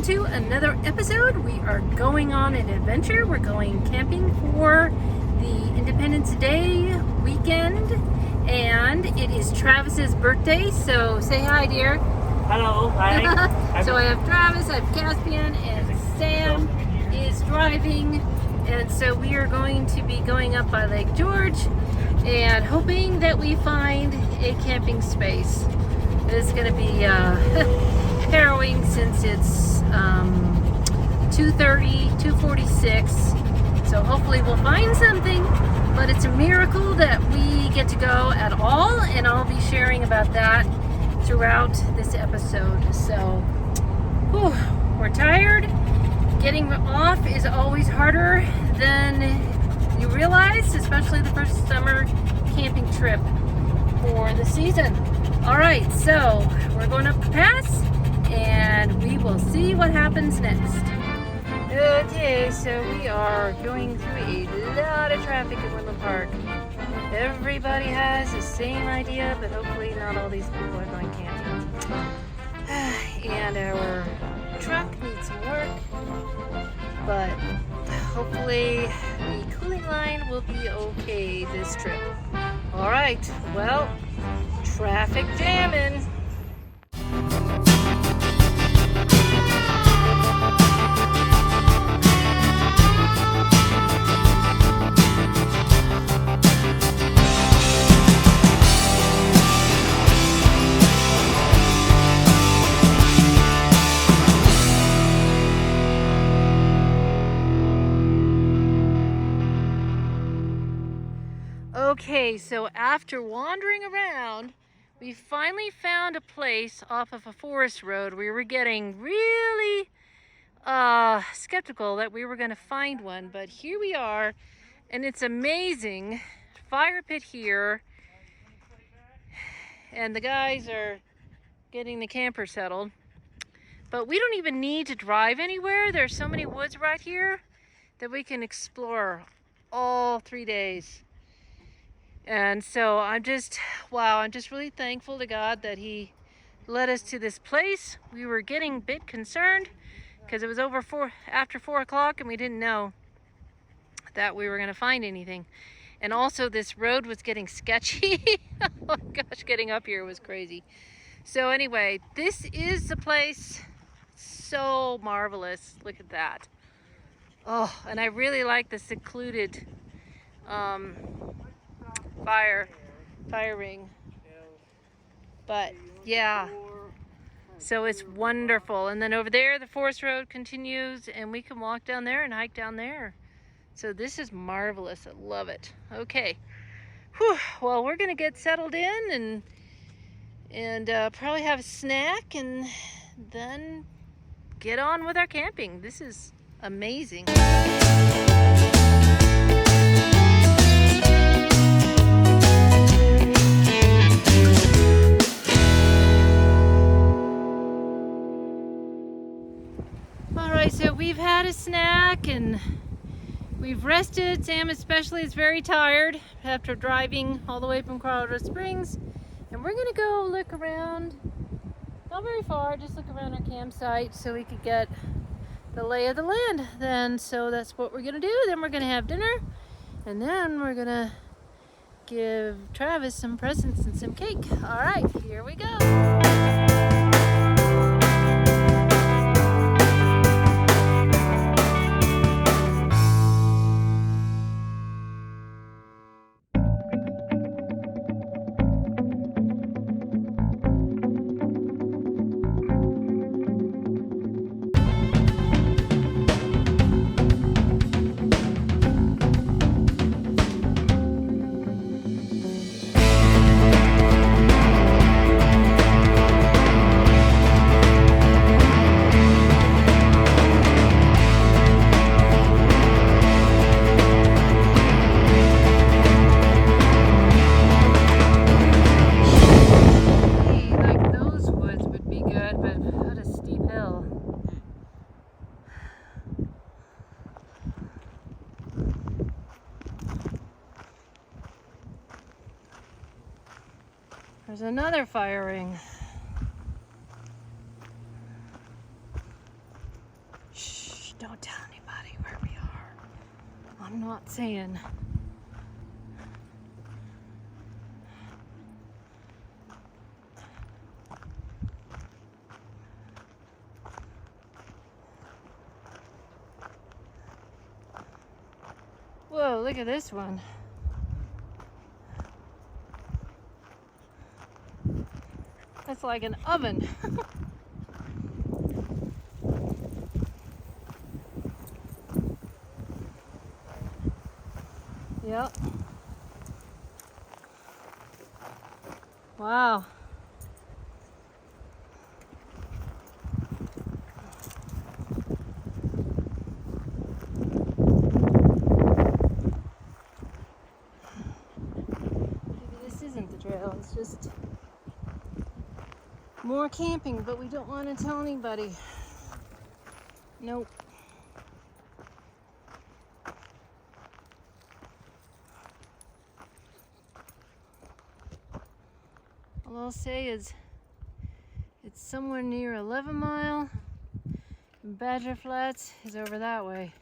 welcome to another episode. We are going on an adventure. We're going camping for the Independence Day weekend, and it is Travis's birthday, so say hi, dear. Hello, hi. So I have Travis, I have Caspian, and Sam is driving, and so we are going to be going up by Lake George and hoping that we find a camping space. It's going to be harrowing since it's 2:46, so hopefully we'll find something, but it's a miracle that we get to go at all, and I'll be sharing about that throughout this episode. So whew, we're tired. Getting off is always harder than you realize, especially the first summer camping trip for the season. All right, so we're going up the pass and we will see what happens next. Okay, so we are going through a lot of traffic in Woodland Park. Everybody has the same idea, but hopefully not all these people are going camping. And our truck needs some work, but hopefully the cooling line will be okay this trip. All right, well, traffic jamming. Okay, so after wandering around, we finally found a place off of a forest road. We were getting really skeptical that we were going to find one, but here we are, and it's amazing. Fire pit here, and the guys are getting the camper settled. But we don't even need to drive anywhere. There's so many woods right here that we can explore all 3 days. And so I'm just really thankful to God that He led us to this place. We were getting a bit concerned because it was after 4 o'clock and we didn't know that we were going to find anything. And also this road was getting sketchy. Oh my gosh, getting up here was crazy. So anyway, this is the place. So marvelous. Look at that. Oh, and I really like the secluded fire ring, but yeah, so it's wonderful. And then over there the forest road continues and we can walk down there and hike down there. So this is marvelous. I love it. Okay. Whew. Well, we're gonna get settled in and probably have a snack and then get on with our camping. This is amazing. So we've had a snack and we've rested. Sam especially is very tired after driving all the way from Colorado Springs. And we're gonna go look around, not very far, just look around our campsite so we could get the lay of the land then. So that's what we're gonna do. Then we're gonna have dinner and then we're gonna give Travis some presents and some cake. All right, here we go. There's another fire ring. not saying. Whoa, look at this one. That's like an oven. Yep. Wow. Maybe this isn't the trail, it's just more camping, but we don't want to tell anybody. Nope. All I'll say is it's somewhere near 11 Mile, and Badger Flats is over that way.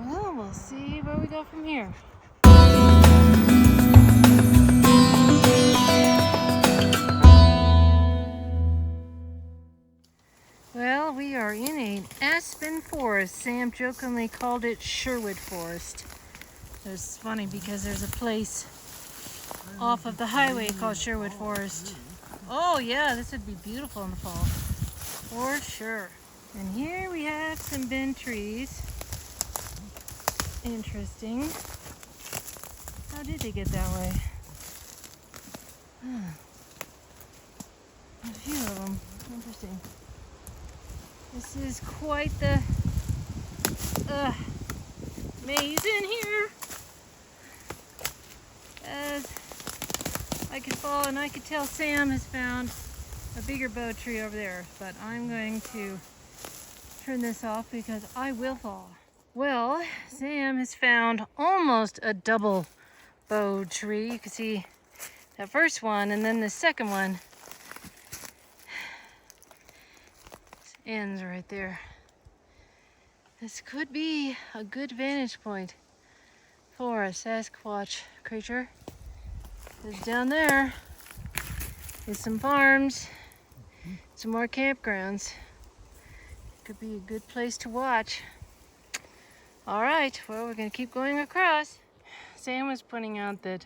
Well, we'll see where we go from here. Well, we are in an aspen forest. Sam jokingly called it Sherwood Forest. It's funny because there's a place off of the highway called Sherwood Forest. Oh yeah, this would be beautiful in the fall. For sure. And here we have some bent trees. Interesting. How did they get that way? A few of them. Interesting. This is quite the maze in here. As I could fall, and I could tell Sam has found a bigger bow tree over there, but I'm going to turn this off because I will fall. Well, Sam has found almost a double bow tree. You can see that first one, and then the second one ends right there. This could be a good vantage point for a Sasquatch creature. There's down there is some farms, some more campgrounds. Could be a good place to watch. All right, well, we're gonna keep going across. Sam was pointing out that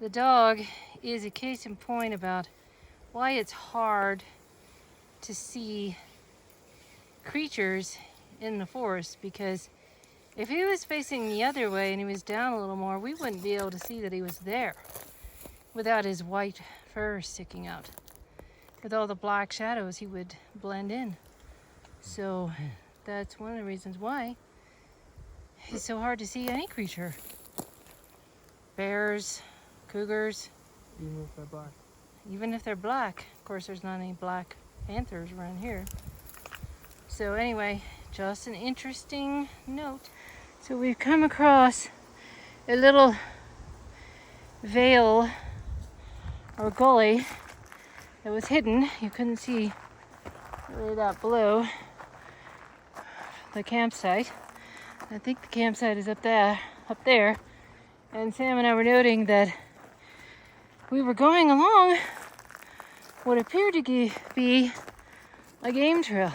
the dog is a case in point about why it's hard to see creatures in the forest, because if he was facing the other way and he was down a little more, we wouldn't be able to see that he was there without his white fur sticking out. With all the black shadows, he would blend in. So that's one of the reasons why it's so hard to see any creature. Bears, cougars. Even if they're black. Even if they're black. Of course, there's not any black panthers around here. So anyway, just an interesting note. So we've come across a little vale or gully that was hidden. You couldn't see really that below the campsite. I think the campsite is up there. And Sam and I were noting that we were going along what appeared to be a game trail.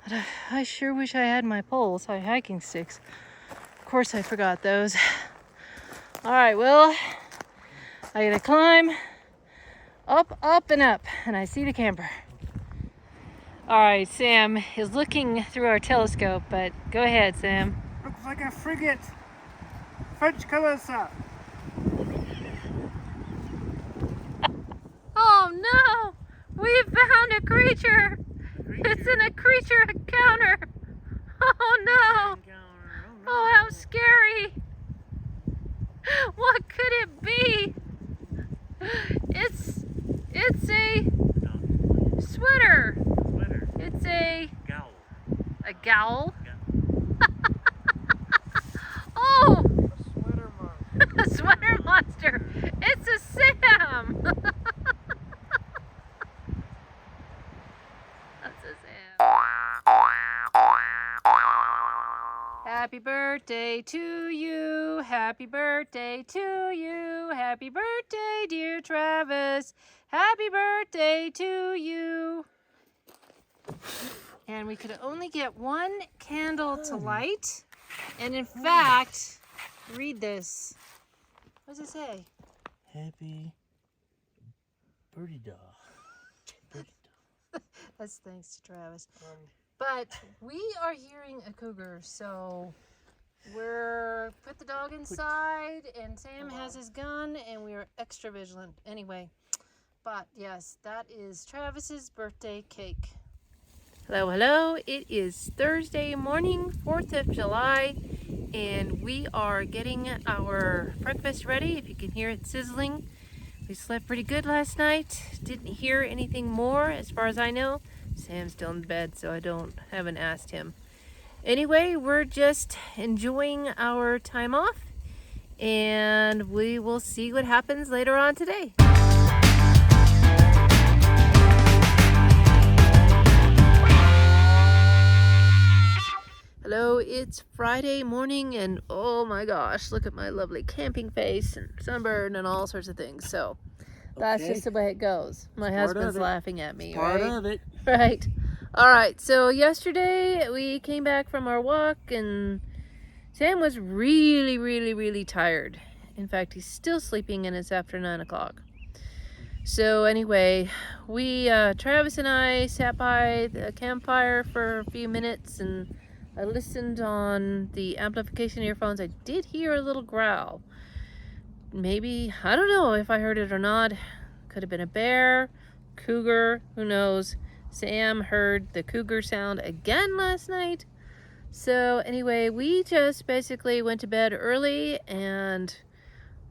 But I sure wish I had my poles, my hiking sticks. Of course I forgot those. All right, well, I gotta climb up, up, and up, and I see the camper. All right, Sam is looking through our telescope, but go ahead, Sam. Looks like a frigate. French colors, sir. Oh no! We found a creature! It's in a creature encounter! Oh no! Oh, how scary! What could it be? It's a sweater. It's a gowl. Oh, a sweater monster. It's a Sam. That's a Sam. Happy birthday to you. Happy birthday to you. Happy birthday, dear Travis. Happy birthday to you. And we could only get one candle to light. And in fact, read this. What does it say? Happy birdie dog. That's thanks to Travis. But we are hearing a cougar, so we're put the dog inside, and Sam has his gun, and we are extra vigilant. Anyway, but yes, that is Travis's birthday cake. Hello, hello. It is Thursday morning, 4th of July, and we are getting our breakfast ready. If you can hear it sizzling. We slept pretty good last night. Didn't hear anything more as far as I know. Sam's still in bed, so I haven't asked him. Anyway, we're just enjoying our time off, and we will see what happens later on today. Hello, it's Friday morning, and oh my gosh, look at my lovely camping face and sunburn and all sorts of things. So that's just the way it goes. My husband's laughing at me, Part right? of it. Right. All right. So yesterday we came back from our walk, and Sam was really, really, really tired. In fact, he's still sleeping, and it's after 9 o'clock. So anyway, Travis and I sat by the campfire for a few minutes, and I listened on the amplification earphones. I did hear a little growl. Maybe, I don't know if I heard it or not. Could have been a bear, cougar, who knows. Sam heard the cougar sound again last night. So anyway, we just basically went to bed early, and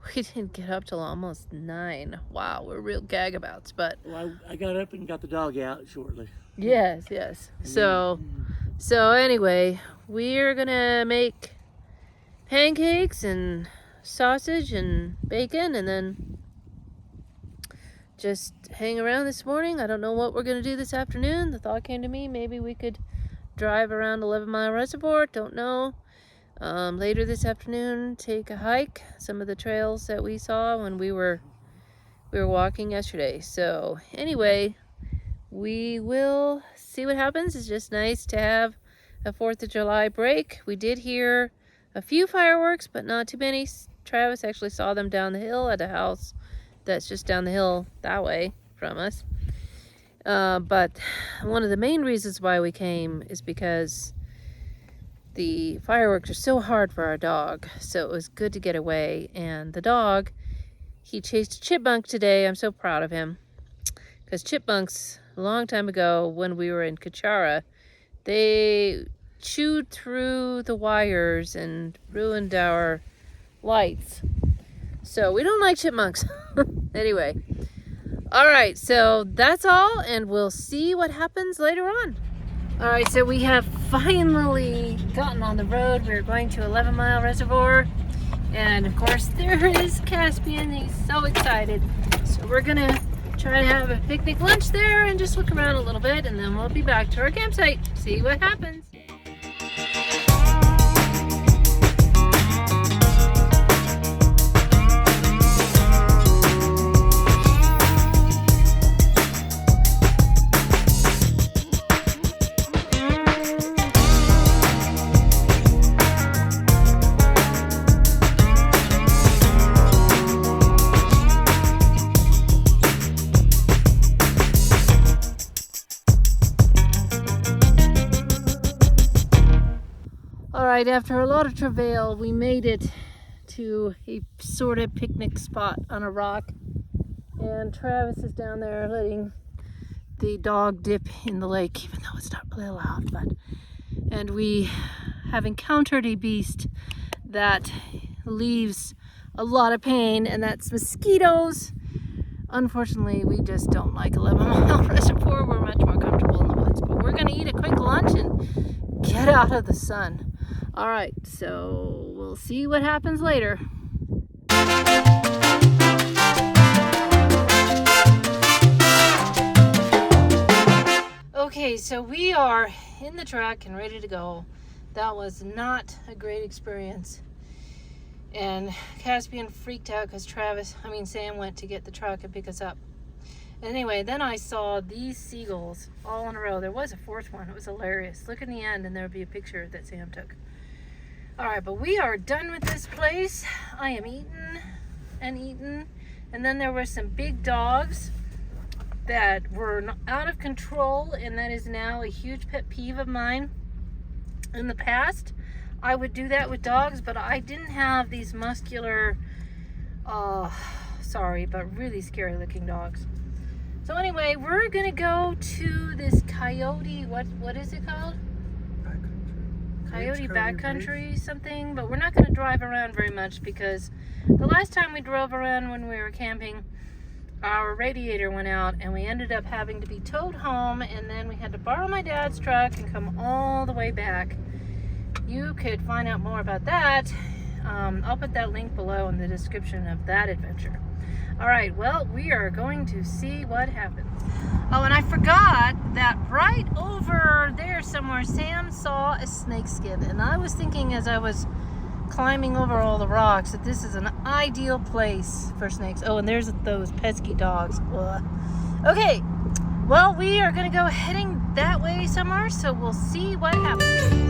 we didn't get up till almost 9. Wow, we're real gagabouts, but... Well, I got up and got the dog out shortly. Yes. So anyway, we're gonna make pancakes and sausage and bacon, and then just hang around this morning. I don't know what we're gonna do this afternoon. The thought came to me, maybe we could drive around 11 Mile Reservoir. Don't know. Later this afternoon, take a hike, some of the trails that we saw when we were walking yesterday. So anyway, we will see what happens. It's just nice to have a 4th of July break. We did hear a few fireworks, but not too many. Travis actually saw them down the hill at a house that's just down the hill that way from us. But one of the main reasons why we came is because the fireworks are so hard for our dog. So it was good to get away. And the dog, he chased a chipmunk today. I'm so proud of him. Because chipmunks, a long time ago when we were in Kachara, they chewed through the wires and ruined our lights. So we don't like chipmunks. Anyway. All right, so that's all, and we'll see what happens later on. All right, so we have finally gotten on the road. We're going to 11 Mile Reservoir. And of course, there is Caspian. He's so excited. So we're gonna try to have a picnic lunch there and just look around a little bit, and then we'll be back to our campsite. See what happens. After a lot of travail, we made it to a sort of picnic spot on a rock, and Travis is down there letting the dog dip in the lake, even though it's not really allowed. And we have encountered a beast that leaves a lot of pain, and that's mosquitoes. Unfortunately, we just don't like 11 Mile Reservoir. We're much more comfortable in the woods, but we're gonna eat a quick lunch and get out of the sun. All right, so we'll see what happens later. Okay, so we are in the truck and ready to go. That was not a great experience. And Caspian freaked out because Sam went to get the truck and pick us up. Anyway, then I saw these seagulls all in a row. There was a fourth one. It was hilarious. Look in the end and there would be a picture that Sam took. All right, but we are done with this place. I am eaten and eaten. And then there were some big dogs that were out of control, and that is now a huge pet peeve of mine. In the past, I would do that with dogs, but I didn't have these muscular, but really scary looking dogs. So anyway, we're gonna go to this coyote, what is it called? Coyote backcountry something, but we're not gonna drive around very much because the last time we drove around when we were camping, our radiator went out and we ended up having to be towed home, and then we had to borrow my dad's truck and come all the way back. You could find out more about that. I'll put that link below in the description of that adventure. All right, well, we are going to see what happens. Oh, and I forgot that right over there somewhere, Sam saw a snake skin, and I was thinking as I was climbing over all the rocks that this is an ideal place for snakes. Oh, and there's those pesky dogs. Ugh. Okay, well, we are gonna go heading that way somewhere, so we'll see what happens.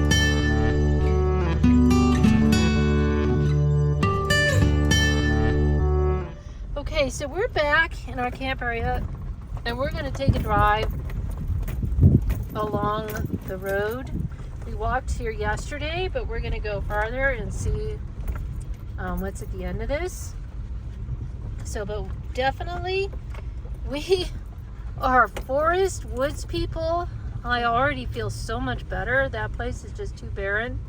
Okay, so we're back in our camp area, and we're gonna take a drive along the road. We walked here yesterday, but we're gonna go farther and see what's at the end of this. So, but definitely we are forest woods people. I already feel so much better. That place is just too barren,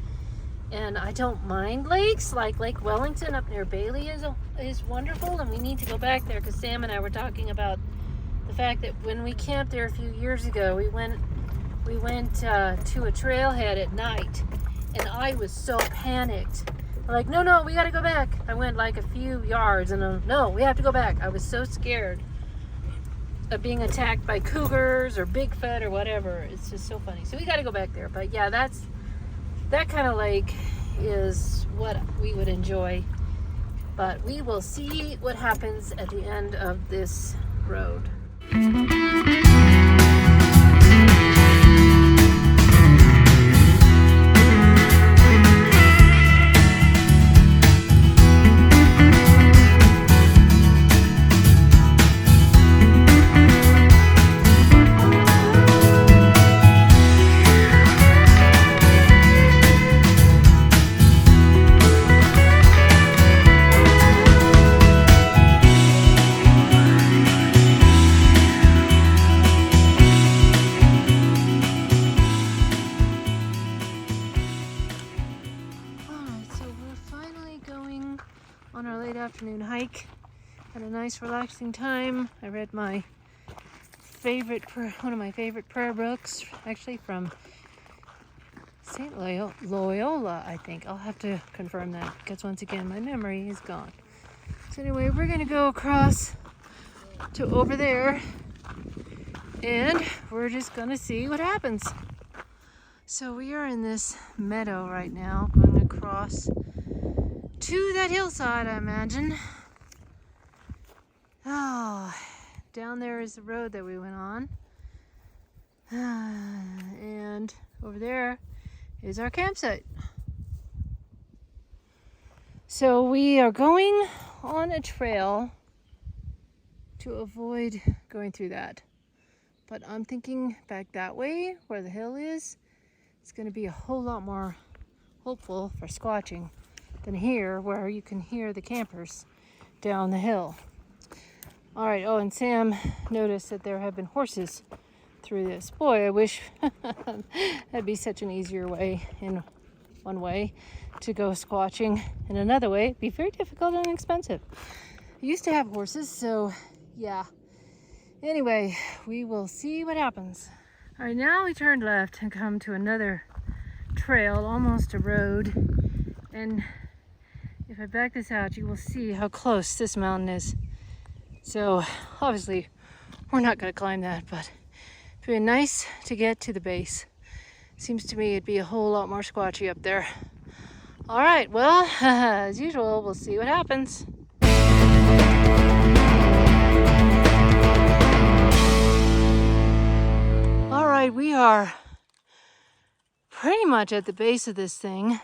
and I don't mind lakes. Like Lake Wellington up near Bailey is wonderful, and we need to go back there because Sam and I were talking about the fact that when we camped there a few years ago, we went to a trailhead at night, and I was so panicked. I'm like, no, we gotta go back. I went like a few yards, and no, we have to go back. I was so scared of being attacked by cougars or Bigfoot or whatever. It's just so funny. So we gotta go back there. But yeah, that kind of lake is what we would enjoy. But we will see what happens at the end of this road. On our late afternoon hike, had a nice relaxing time. I read my one of my favorite prayer books, actually from St. Loyola, I think. I'll have to confirm that because once again my memory is gone. So anyway, we're gonna go across to over there, and we're just gonna see what happens. So we are in this meadow right now, going across to that hillside, I imagine. Oh, down there is the road that we went on. And over there is our campsite. So we are going on a trail to avoid going through that. But I'm thinking back that way where the hill is, it's going to be a whole lot more hopeful for squatching than here where you can hear the campers down the hill. All right, oh, and Sam noticed that there have been horses through this. Boy, I wish that'd be such an easier way in one way to go squatching, and another way it'd be very difficult and expensive. I used to have horses, so yeah. Anyway, we will see what happens. All right, now we turn left and come to another trail, almost a road. And if I back this out, you will see how close this mountain is. So obviously we're not gonna climb that, but it'd be nice to get to the base. Seems to me it'd be a whole lot more squatchy up there. All right, well, as usual, we'll see what happens. All right, we are pretty much at the base of this thing,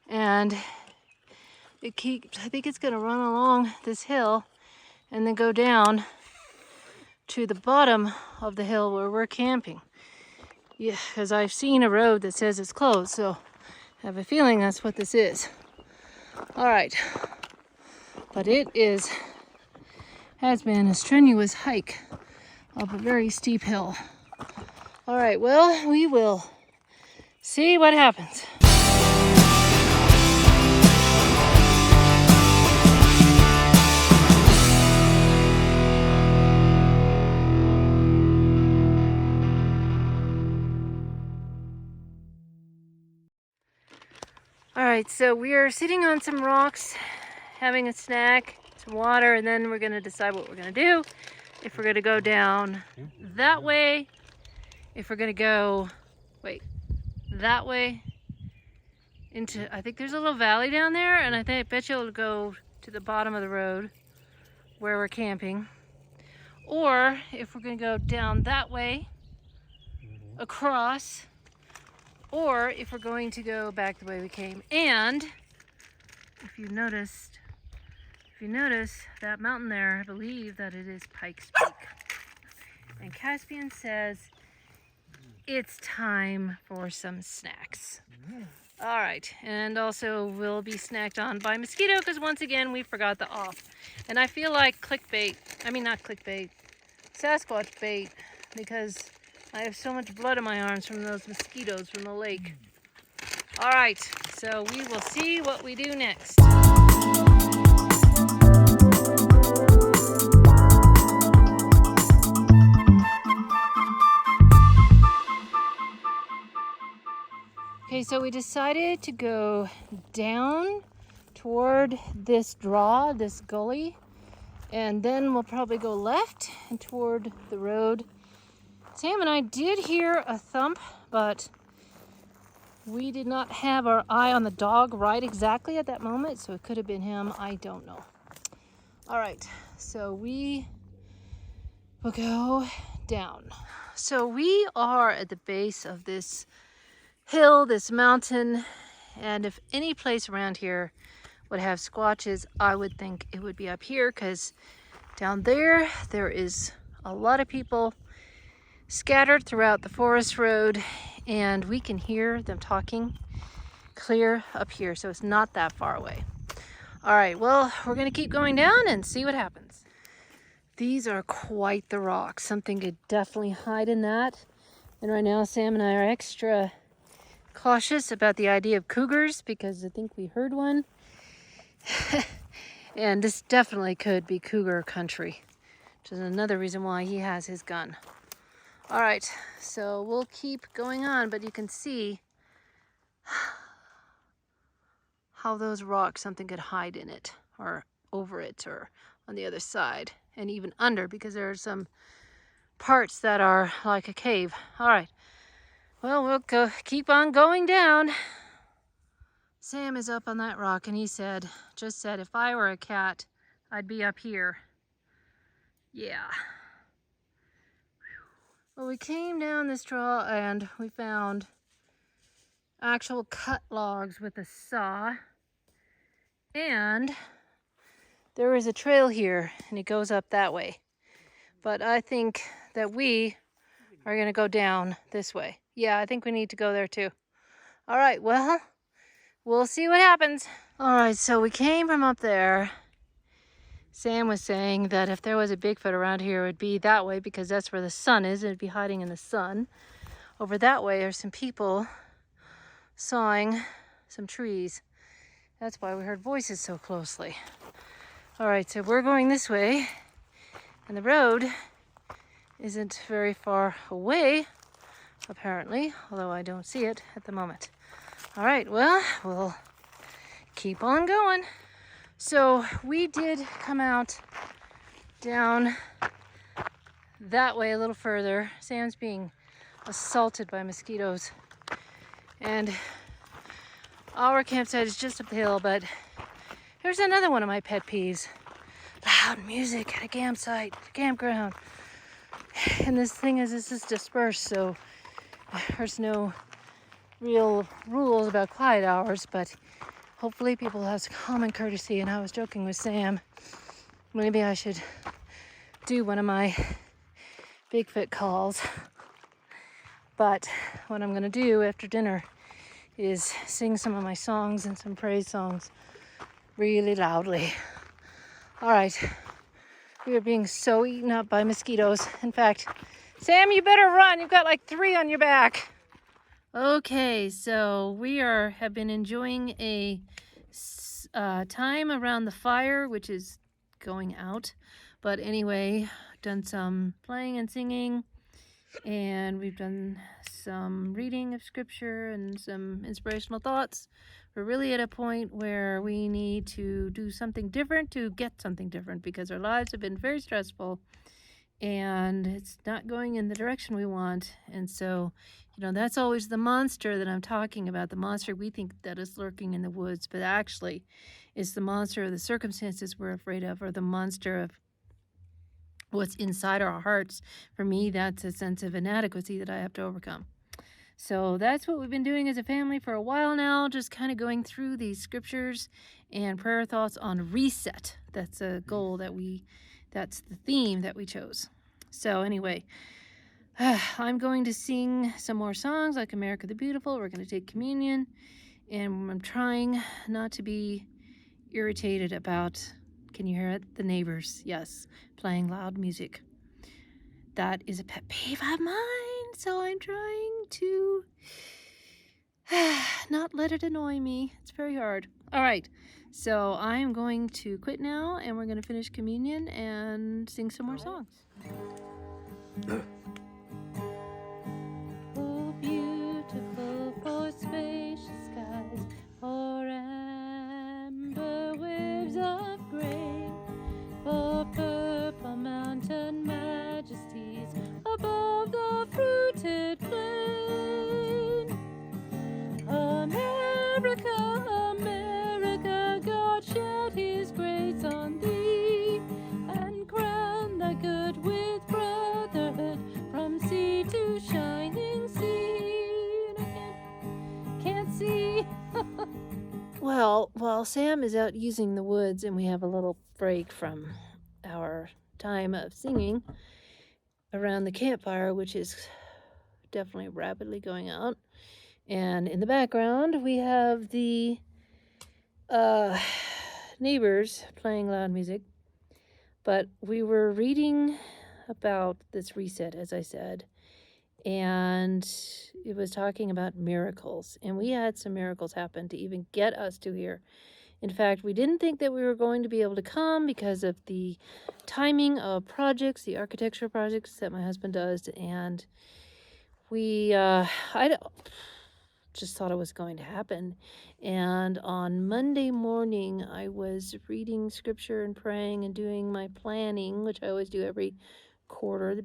and I think it's gonna run along this hill and then go down to the bottom of the hill where we're camping. Yeah, because I've seen a road that says it's closed, so I have a feeling that's what this is. All right, but it has been a strenuous hike up a very steep hill. All right, well, we will see what happens. All right, so we are sitting on some rocks, having a snack, some water, and then we're gonna decide what we're gonna do. If we're gonna go down that way, if we're gonna go, that way into, I think there's a little valley down there, and I bet you it'll go to the bottom of the road where we're camping. Or if we're gonna go down that way, across, or if we're going to go back the way we came. And if you notice that mountain there, I believe that it is Pikes Peak. And Caspian says it's time for some snacks. All right, and also we'll be snacked on by mosquito because once again we forgot the off. And I feel like Sasquatch bait, because I have so much blood in my arms from those mosquitoes from the lake. All right, so we will see what we do next. Okay, so we decided to go down toward this draw, this gully, and then we'll probably go left and toward the road. Sam and I did hear a thump, but we did not have our eye on the dog right exactly at that moment, so it could have been him. I don't know. All right, so we will go down. So we are at the base of this hill, this mountain, and if any place around here would have squatches, I would think it would be up here, because down there is a lot of people scattered throughout the forest road, and we can hear them talking clear up here, so it's not that far away. All right, well, we're gonna keep going down and see what happens. These are quite the rocks. Something could definitely hide in that, and right now Sam and I are extra cautious about the idea of cougars because I think we heard one. And this definitely could be cougar country, which is another reason why he has his gun. All right, so we'll keep going on, but you can see how those rocks, something could hide in it or over it or on the other side and even under, because there are some parts that are like a cave. All right, well, we'll keep on going down. Sam is up on that rock and he just said, if I were a cat, I'd be up here. Yeah. Well, we came down this trail and we found actual cut logs with a saw. And there is a trail here and it goes up that way. But I think that we are gonna go down this way. Yeah, I think we need to go there too. All right, well, we'll see what happens. All right, so we came from up there. Sam was saying that if there was a Bigfoot around here, it would be that way because that's where the sun is. It'd be hiding in the sun. Over that way are some people sawing some trees. That's why we heard voices so closely. All right, so we're going this way, and the road isn't very far away, apparently, although I don't see it at the moment. All right, well, we'll keep on going. So we did come out down that way a little further. Sam's being assaulted by mosquitoes, and our campsite is just up the hill, but here's another one of my pet peeves. Loud music at a campground. And this thing is, this is dispersed, so there's no real rules about quiet hours, but hopefully people have common courtesy. And I was joking with Sam, maybe I should do one of my Bigfoot calls. But what I'm gonna do after dinner is sing some of my songs and some praise songs really loudly. All right, we are being so eaten up by mosquitoes. In fact, Sam, you better run. You've got like 3 on your back. Okay, so we have been enjoying a time around the fire, which is going out. But anyway, done some playing and singing, and we've done some reading of scripture and some inspirational thoughts. We're really at a point where we need to do something different to get something different, because our lives have been very stressful and it's not going in the direction we want. And so, that's always the monster that I'm talking about, the monster we think that is lurking in the woods, but actually it's the monster of the circumstances we're afraid of, or the monster of what's inside our hearts. For me, that's a sense of inadequacy that I have to overcome. So that's what we've been doing as a family for a while now, just kind of going through these scriptures and prayer thoughts on reset. That's a goal that's the theme that we chose. So anyway, I'm going to sing some more songs like America the Beautiful. We're going to take communion, and I'm trying not to be irritated about, can you hear it? The neighbors, yes, playing loud music. That is a pet peeve of mine, so I'm trying to not let it annoy me. It's very hard. All right, so I'm going to quit now, and we're going to finish communion and sing some more songs. Oh, beautiful for spacious skies, for amber waves of grain, for purple mountain majesties above the fruited plain. America, America, God shed his grace on thee, and crown thy good with brotherhood from sea to shining sea. And I can't see. Well, while Sam is out using the woods and we have a little break from our time of singing around the campfire, which is definitely rapidly going out, and in the background we have the neighbors playing loud music. But we were reading about this reset, as I said, and it was talking about miracles, and we had some miracles happen to even get us to here. In fact, we didn't think that we were going to be able to come because of the timing of projects, the architecture projects that my husband does, and I just thought it was going to happen. And on Monday morning, I was reading scripture and praying and doing my planning, which I always do every quarter, the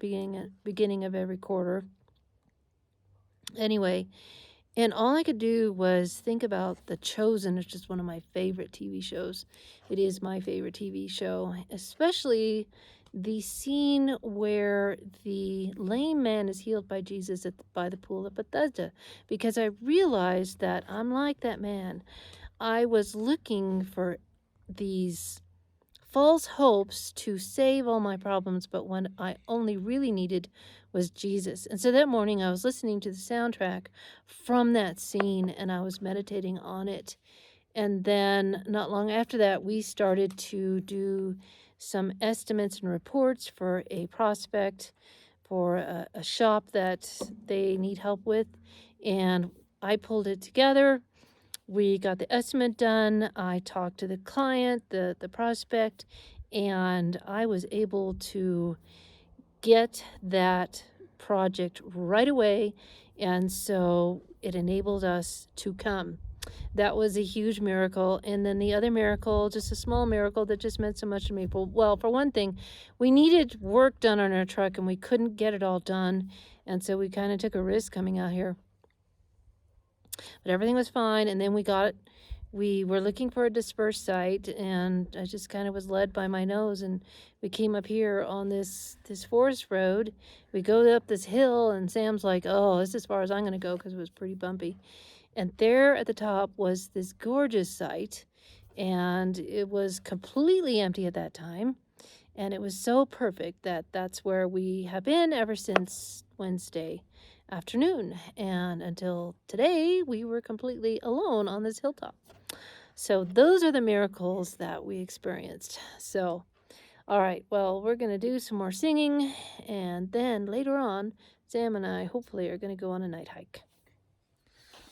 beginning of every quarter. Anyway, and all I could do was think about The Chosen, which is one of my favorite TV shows. It is my favorite TV show, especially the scene where the lame man is healed by Jesus by the pool of Bethesda, because I realized that I'm like that man. I was looking for these false hopes to save all my problems, but what I only really needed was Jesus. And so that morning I was listening to the soundtrack from that scene, and I was meditating on it. And then not long after that, we started to do some estimates and reports for a prospect for a shop that they need help with. And I pulled it together. We got the estimate done. I talked to the client, the prospect, and I was able to get that project right away. And so it enabled us to come. That was a huge miracle. And then the other miracle, just a small miracle that just meant so much to me. Well, for one thing, we needed work done on our truck and we couldn't get it all done. And so we kind of took a risk coming out here. But everything was fine. And then we were looking for a dispersed site, and I just kind of was led by my nose, and we came up here on this forest road. We go up this hill, and Sam's like, oh, this is as far as I'm going to go, because it was pretty bumpy. And there at the top was this gorgeous site, and it was completely empty at that time. And it was so perfect that that's where we have been ever since Wednesday afternoon. And until today, we were completely alone on this hilltop. So those are the miracles that we experienced. So, all right, well, we're going to do some more singing. And then later on, Sam and I hopefully are going to go on a night hike.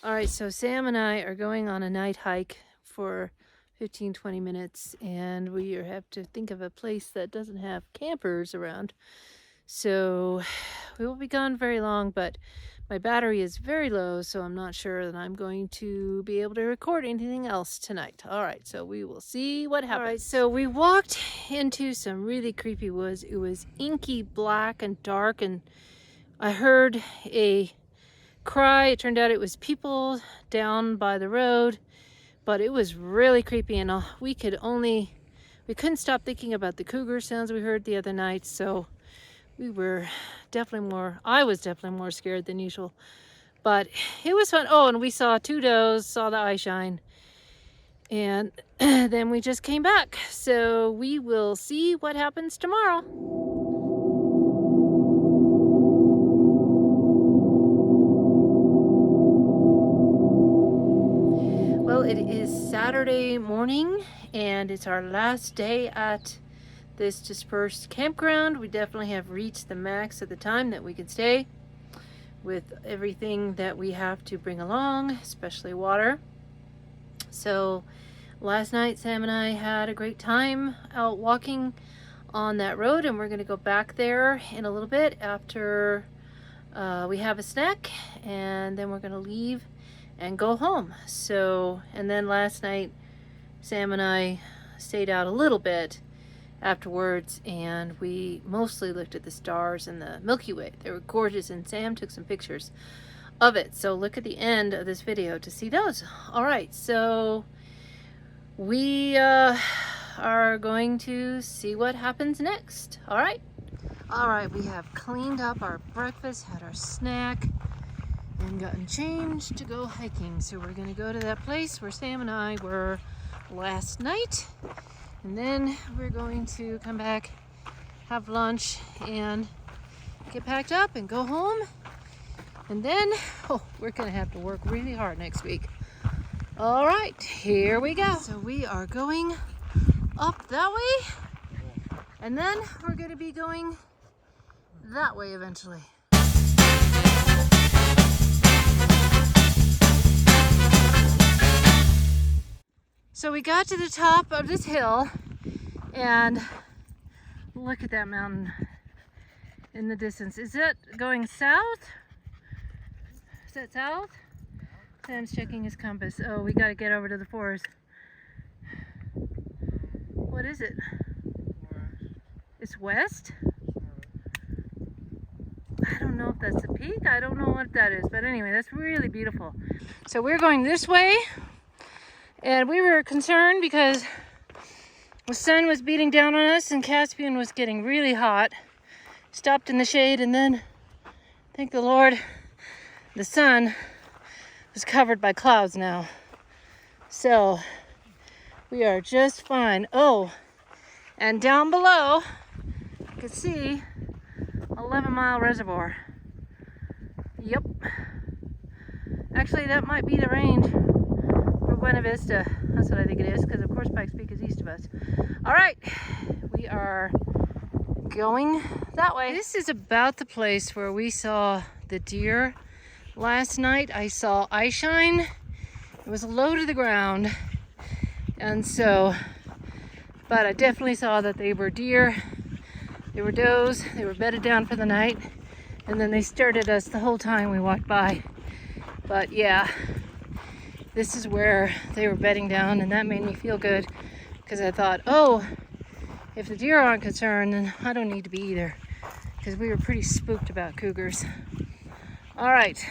All right, so Sam and I are going on a night hike for 15-20 minutes, and we have to think of a place that doesn't have campers around. So we won't be gone very long, but my battery is very low, so I'm not sure that I'm going to be able to record anything else tonight. All right, so we will see what happens. All right, so we walked into some really creepy woods. It was inky black and dark, and I heard a cry. It turned out it was people down by the road, but it was really creepy, and we couldn't stop thinking about the cougar sounds we heard the other night. So I was definitely more scared than usual, but it was fun. Oh, and we saw 2 does, saw the eye shine, and then we just came back. So we will see what happens tomorrow. Well, it is Saturday morning, and it's our last day at this dispersed campground. We definitely have reached the max of the time that we can stay with everything that we have to bring along, especially water. So last night, Sam and I had a great time out walking on that road, and we're going to go back there in a little bit after we have a snack, and then we're going to leave and go home. So, and then last night, Sam and I stayed out a little bit afterwards, and we mostly looked at the stars and the Milky Way. They were gorgeous, and Sam took some pictures of it. So look at the end of this video to see those. All right, so we are going to see what happens next. All right, we have cleaned up our breakfast, had our snack, and gotten changed to go hiking. So we're gonna go to that place where Sam and I were last night, and then we're going to come back, have lunch, and get packed up and go home. And then, we're gonna have to work really hard next week. All right, here we go. So we are going up that way, and then we're gonna be going that way eventually. So we got to the top of this hill, and look at that mountain in the distance. Is it going south? Is that south? Sam's checking his compass. Oh, we got to get over to the forest. What is it? It's west? I don't know if that's a peak. I don't know what that is, but anyway, that's really beautiful. So we're going this way. And we were concerned because the sun was beating down on us, and Caspian was getting really hot. Stopped in the shade, and then, thank the Lord, the sun was covered by clouds now. So we are just fine. Oh, and down below, you can see 11 Mile Reservoir. Yep. Actually, that might be the range. Buena Vista. That's what I think it is, because of course Pikes Peak is east of us. All right, we are going that way. This is about the place where we saw the deer Last night I saw eye shine. It was low to the ground. And so, but I definitely saw that they were deer. They were does. They were bedded down for the night. And then they stared at us the whole time we walked by. But yeah, this is where they were bedding down, and that made me feel good because I thought, oh, if the deer aren't concerned, then I don't need to be either, because we were pretty spooked about cougars. All right,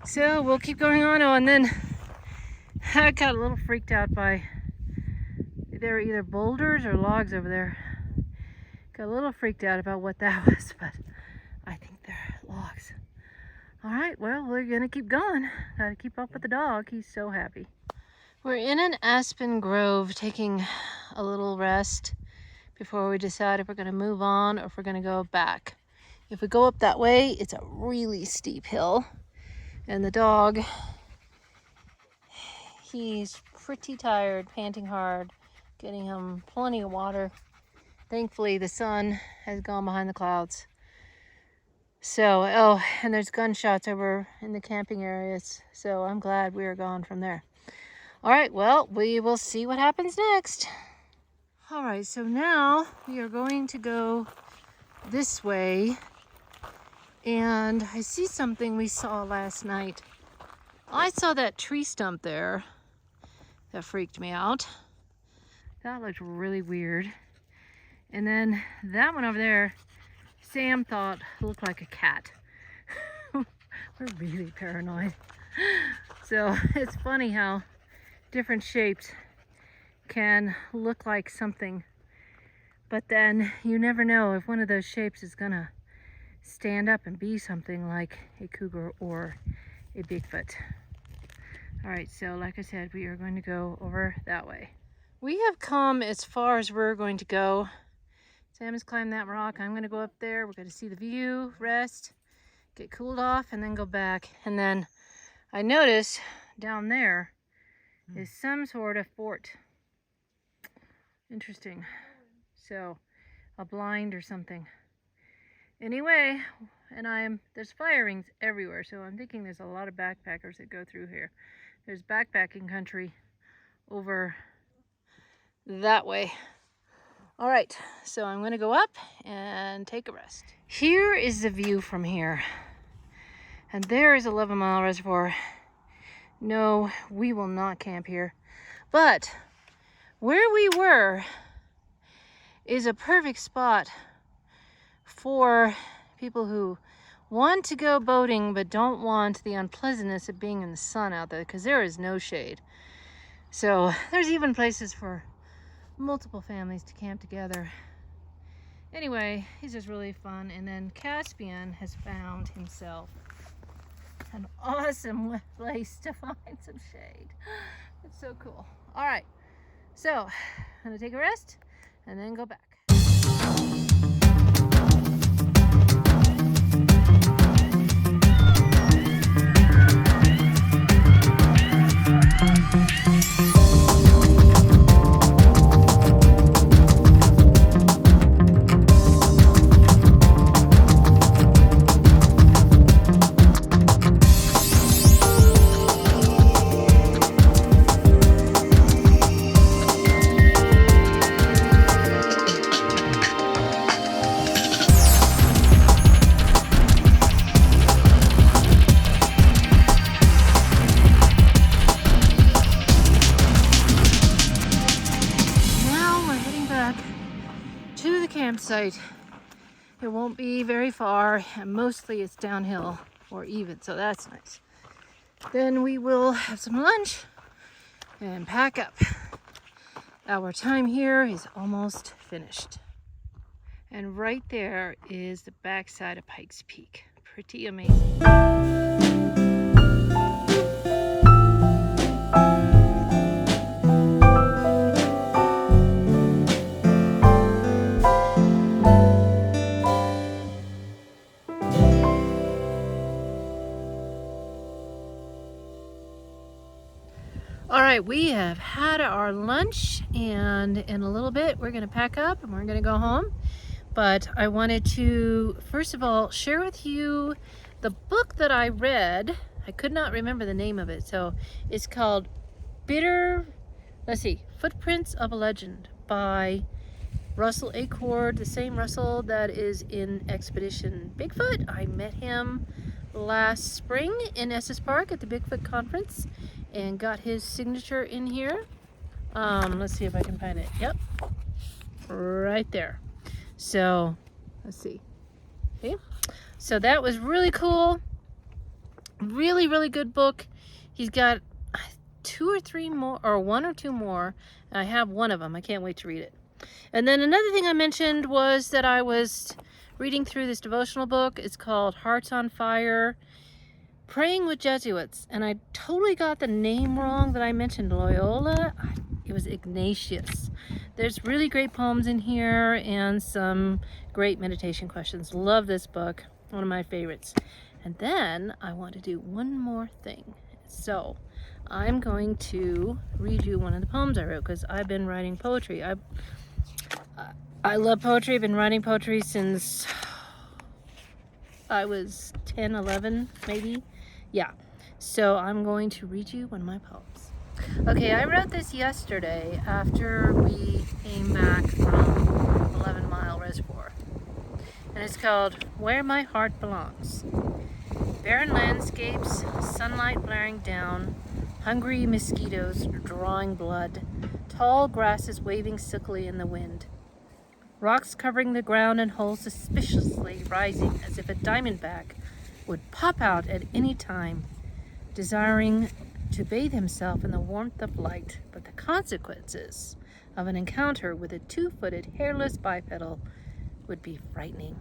so we'll keep going on. Oh, and then I got a little freaked out by, there were either boulders or logs over there. Got a little freaked out about what that was, but I think they're logs. All right, well, we're gonna keep going. Gotta keep up with the dog. He's so happy. We're in an aspen grove taking a little rest before we decide if we're gonna move on or if we're gonna go back. If we go up that way, it's a really steep hill. And the dog, he's pretty tired, panting hard, getting him plenty of water. Thankfully, the sun has gone behind the clouds. So, oh, and there's gunshots over in the camping areas. So I'm glad we are gone from there. All right, well, we will see what happens next. All right, so now we are going to go this way. And I see something we saw last night. I saw that tree stump there. That freaked me out. That looked really weird. And then that one over there, Sam thought looked like a cat. We're really paranoid. So it's funny how different shapes can look like something, but then you never know if one of those shapes is gonna stand up and be something like a cougar or a Bigfoot. All right, so like I said, we are going to go over that way. We have come as far as we're going to go. Sam has climbed that rock. I'm gonna go up there. We're gonna see the view, rest, get cooled off, and then go back. And then I notice down there is some sort of fort. Interesting. So a blind or something. Anyway, and there's fire rings everywhere, so I'm thinking there's a lot of backpackers that go through here. There's backpacking country over that way. All right, so I'm gonna go up and take a rest. Here is the view from here. And there is 11 Mile Reservoir. No, we will not camp here. But where we were is a perfect spot for people who want to go boating but don't want the unpleasantness of being in the sun out there, because there is no shade. So there's even places for multiple families to camp together. Anyway, this is really fun. And then Caspian has found himself an awesome place to find some shade. It's so cool. All right, so I'm gonna take a rest and then go back. Campsite. It won't be very far, and mostly it's downhill or even, so that's nice. Then we will have some lunch and pack up. Our time here is almost finished. And right there is the backside of Pikes Peak. Pretty amazing. All right, we have had our lunch, and in a little bit we're gonna pack up and we're gonna go home. But I wanted to, first of all, share with you The book that I read, I could not remember the name of it, so it's called Footprints of a Legend by Russell Acord, the same Russell that is in Expedition Bigfoot. I met him last spring in Estes Park at the Bigfoot conference and got his signature in here. Let's see if I can find it. Yep, right there. So let's see. Okay, so that was really cool. Really, really good book. He's got 2 or 3 more, or 1 or 2 more. I have one of them. I can't wait to read it. And then another thing I mentioned was that I was reading through this devotional book. It's called Hearts on Fire, Praying with Jesuits. And I totally got the name wrong that I mentioned, Loyola. It was Ignatius. There's really great poems in here and some great meditation questions. Love this book. One of my favorites. And then I want to do one more thing. So I'm going to read you one of the poems I wrote because I've been writing poetry. I love poetry. I've been writing poetry since I was 10, 11, maybe. Yeah. So I'm going to read you one of my poems. Okay, I wrote this yesterday after we came back from 11 Mile Reservoir. And it's called Where My Heart Belongs. Barren landscapes, sunlight blaring down, hungry mosquitoes drawing blood, tall grasses waving sickly in the wind, rocks covering the ground and holes suspiciously rising as if a diamondback would pop out at any time, desiring to bathe himself in the warmth of light, but the consequences of an encounter with a 2-footed hairless bipedal would be frightening.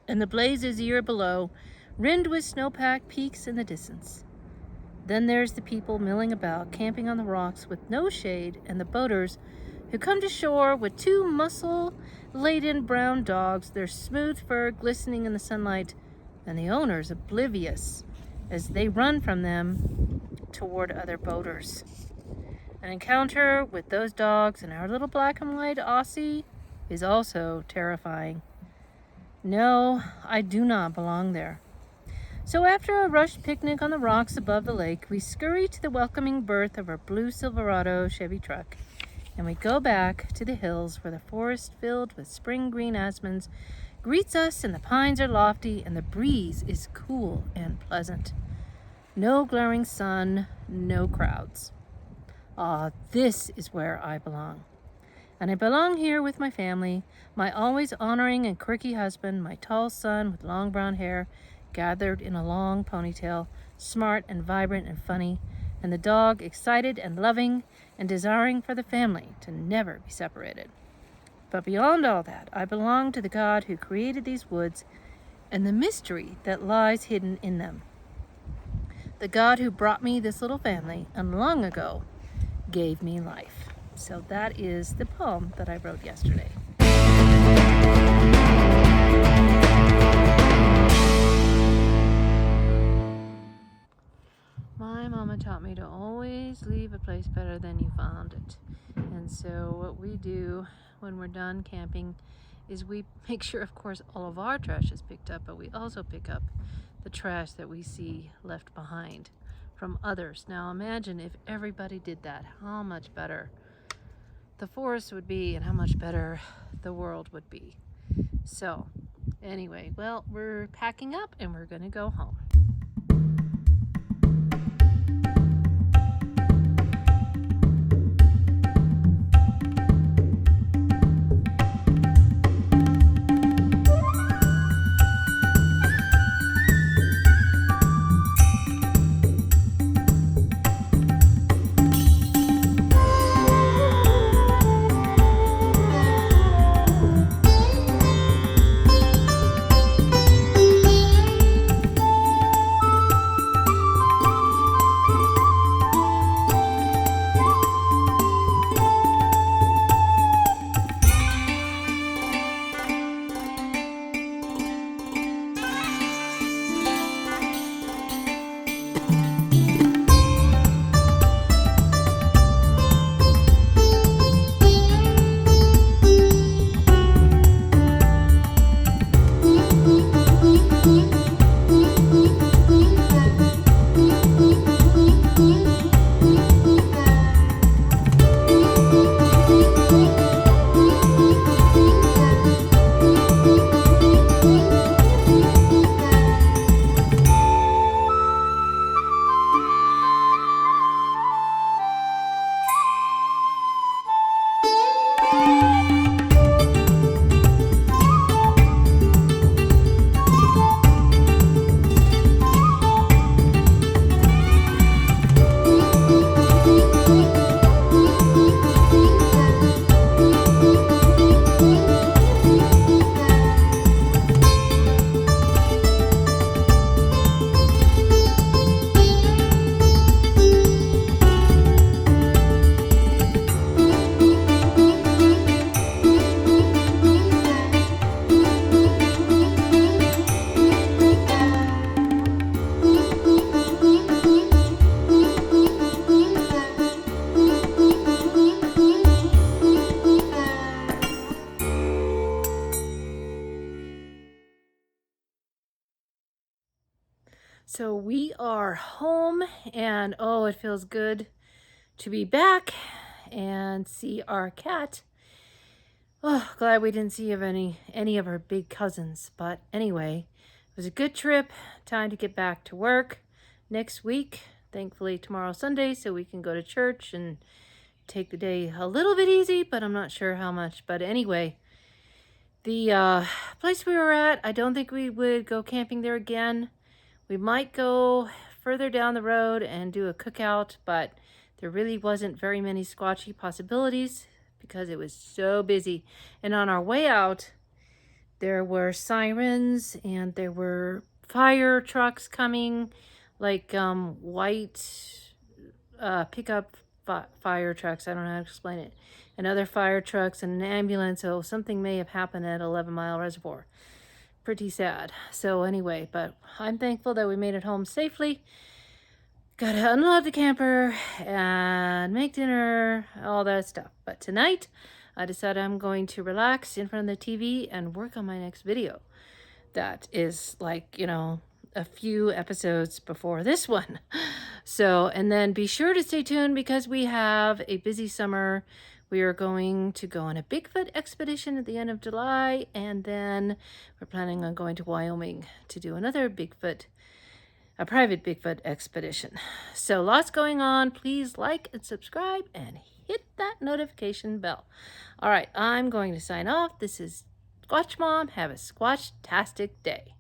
And the blaze azure below, rimmed with snow-packed peaks in the distance. Then there's the people milling about, camping on the rocks with no shade, and the boaters who come to shore with 2 muscle-laden brown dogs, their smooth fur glistening in the sunlight, and the owners oblivious as they run from them toward other boaters. An encounter with those dogs and our little black and white Aussie is also terrifying. No, I do not belong there. So after a rushed picnic on the rocks above the lake, we scurry to the welcoming berth of our blue Silverado Chevy truck, and we go back to the hills where the forest filled with spring green aspens greets us, and the pines are lofty, and the breeze is cool and pleasant. No glaring sun, no crowds. Ah, this is where I belong. And I belong here with my family, my always honoring and quirky husband, my tall son with long brown hair, gathered in a long ponytail, smart and vibrant and funny, and the dog excited and loving and desiring for the family to never be separated. But beyond all that, I belong to the God who created these woods and the mystery that lies hidden in them. The God who brought me this little family and long ago gave me life. So that is the poem that I wrote yesterday. My mama taught me to always leave a place better than you found it. And so what we do when we're done camping is we make sure, of course, all of our trash is picked up, but we also pick up the trash that we see left behind from others. Now imagine if everybody did that, how much better the forest would be and how much better the world would be. So anyway, well, we're packing up and we're gonna go home. So we are home, and oh, it feels good to be back and see our cat. Oh, glad we didn't see any of our big cousins. But anyway, it was a good trip. Time to get back to work next week. Thankfully, tomorrow's Sunday, so we can go to church and take the day a little bit easy, but I'm not sure how much. But anyway, the place we were at, I don't think we would go camping there again. We might go further down the road and do a cookout, but there really wasn't very many squatchy possibilities because it was so busy. And on our way out, there were sirens and there were fire trucks coming, like white pickup fire trucks. I don't know how to explain it. And other fire trucks and an ambulance. So something may have happened at 11 Mile Reservoir. Pretty sad. So anyway, but I'm thankful that we made it home safely. Gotta unload the camper and make dinner, all that stuff. But tonight, I decided I'm going to relax in front of the TV and work on my next video. That is like, you know, a few episodes before this one. So, and then be sure to stay tuned because we have a busy summer. We are going to go on a Bigfoot expedition at the end of July, and then we're planning on going to Wyoming to do another a private Bigfoot expedition. So lots going on. Please like and subscribe and hit that notification bell. All right, I'm going to sign off. This is Sasquatch Mom. Have a squatch-tastic day.